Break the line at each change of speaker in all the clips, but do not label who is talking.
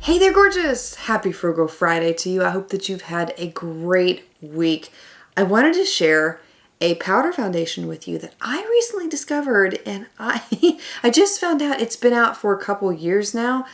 Hey there, gorgeous! Happy Frugal Friday to you. I hope that you've had a great week. I wanted to share a powder foundation with you that I recently discovered, and I just found out it's been out for a couple years now.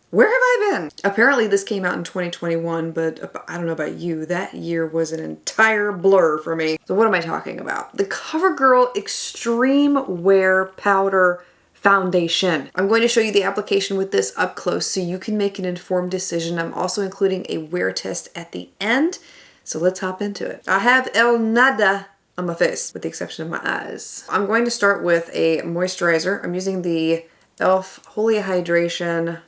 Where have I been? Apparently this came out in 2021, but I don't know about you. That year was an entire blur for me. So what am I talking about? The Covergirl Extreme Wear Powder Foundation. I'm going to show you the application with this up close so you can make an informed decision. I'm also including a wear test at the end. So let's hop into it. I have El Nada on my face, with the exception of my eyes. I'm going to start with a moisturizer. I'm using the e.l.f. Holy Hydration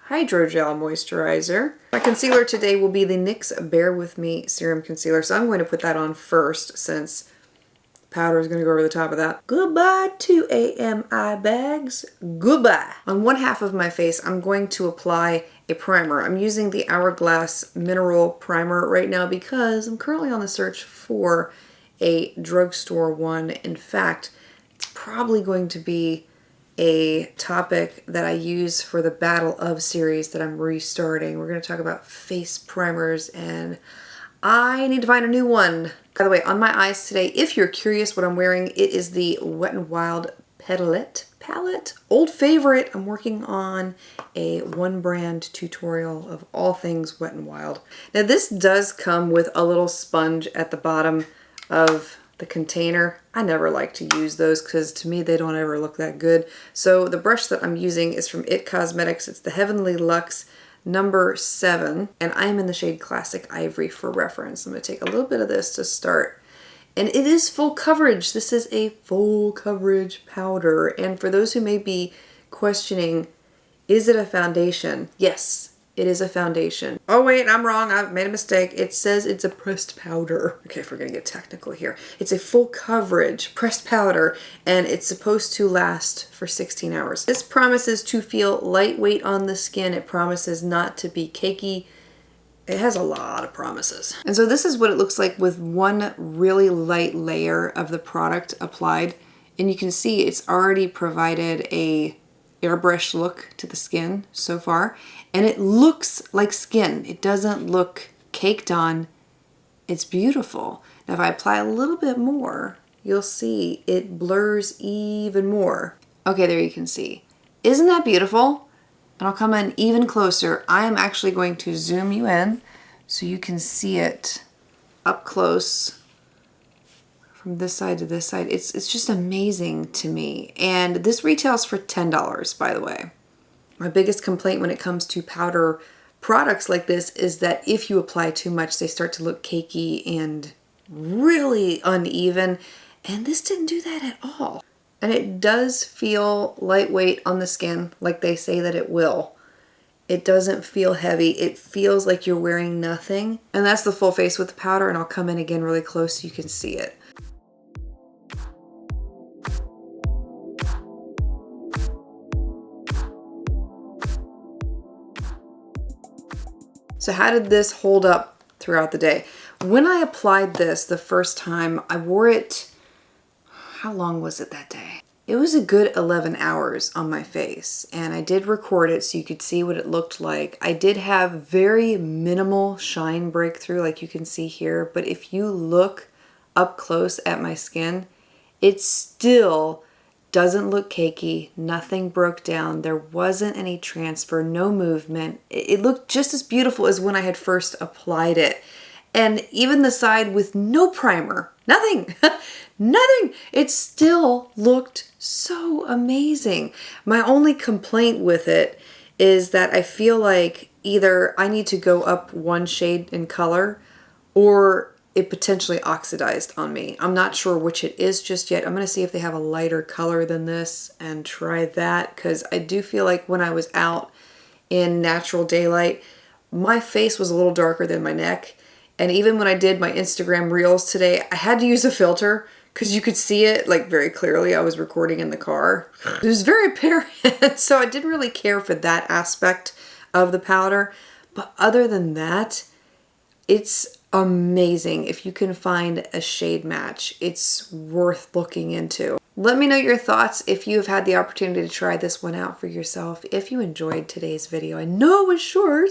Hydrogel Moisturizer. My concealer today will be the NYX Bear With Me Serum Concealer. So I'm going to put that on first since powder is going to go over the top of that. Goodbye to AMI bags. Goodbye. On one half of my face, I'm going to apply a primer. I'm using the Hourglass Mineral Primer right now because I'm currently on the search for a drugstore one. In fact, it's probably going to be a topic that I use for the Battle of series that I'm restarting. We're going to talk about face primers, and I need to find a new one. By the way, on my eyes today, if you're curious what I'm wearing, it is the Wet n Wild palette. Old favorite. I'm working on a one brand tutorial of all things Wet n Wild. Now this does come with a little sponge at the bottom of the container. I never like to use those because to me they don't ever look that good. So the brush that I'm using is from IT Cosmetics. It's the Heavenly Luxe number 7, and I'm in the shade Classic Ivory for reference. I'm going to take a little bit of this to start. And it is full coverage. This is a full coverage powder. And for those who may be questioning, is it a foundation? Yes, it is a foundation. Oh wait, I'm wrong. I've made a mistake. It says it's a pressed powder. Okay, if we're going to get technical here. It's a full coverage pressed powder, and it's supposed to last for 16 hours. This promises to feel lightweight on the skin. It promises not to be cakey. It has a lot of promises. And so this is what it looks like with one really light layer of the product applied. And you can see it's already provided a airbrushed look to the skin so far. And it looks like skin. It doesn't look caked on. It's beautiful. Now if I apply a little bit more, you'll see it blurs even more. Okay, there you can see. Isn't that beautiful? And I'll come in even closer. I am actually going to zoom you in so you can see it up close from this side to this side. It's just amazing to me. And this retails for $10, by the way. My biggest complaint when it comes to powder products like this is that if you apply too much, they start to look cakey and really uneven. And this didn't do that at all. And it does feel lightweight on the skin, like they say that it will. It doesn't feel heavy. It feels like you're wearing nothing. And that's the full face with the powder, and I'll come in again really close so you can see it. So how did this hold up throughout the day? When I applied this the first time, I wore it, how long was it that day? It was a good 11 hours on my face, and I did record it so you could see what it looked like. I did have very minimal shine breakthrough like you can see here, but if you look up close at my skin, it still doesn't look cakey. Nothing broke down. There wasn't any transfer, no movement. It looked just as beautiful as when I had first applied it. And even the side with no primer, nothing, nothing. It still looked so amazing. My only complaint with it is that I feel like either I need to go up one shade in color or it potentially oxidized on me. I'm not sure which it is just yet. I'm going to see if they have a lighter color than this and try that, because I do feel like when I was out in natural daylight, my face was a little darker than my neck. And even when I did my Instagram reels today, I had to use a filter because you could see it like very clearly. I was recording in the car. It was very apparent. So I didn't really care for that aspect of the powder. But other than that, it's amazing. If you can find a shade match, it's worth looking into. Let me know your thoughts if you have had the opportunity to try this one out for yourself. If you enjoyed today's video, I know it was short,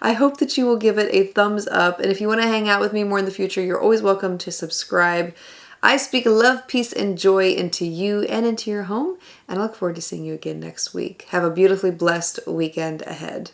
I hope that you will give it a thumbs up. And if you want to hang out with me more in the future, you're always welcome to subscribe. I speak love, peace, and joy into you and into your home, and I look forward to seeing you again next week. Have a beautifully blessed weekend ahead.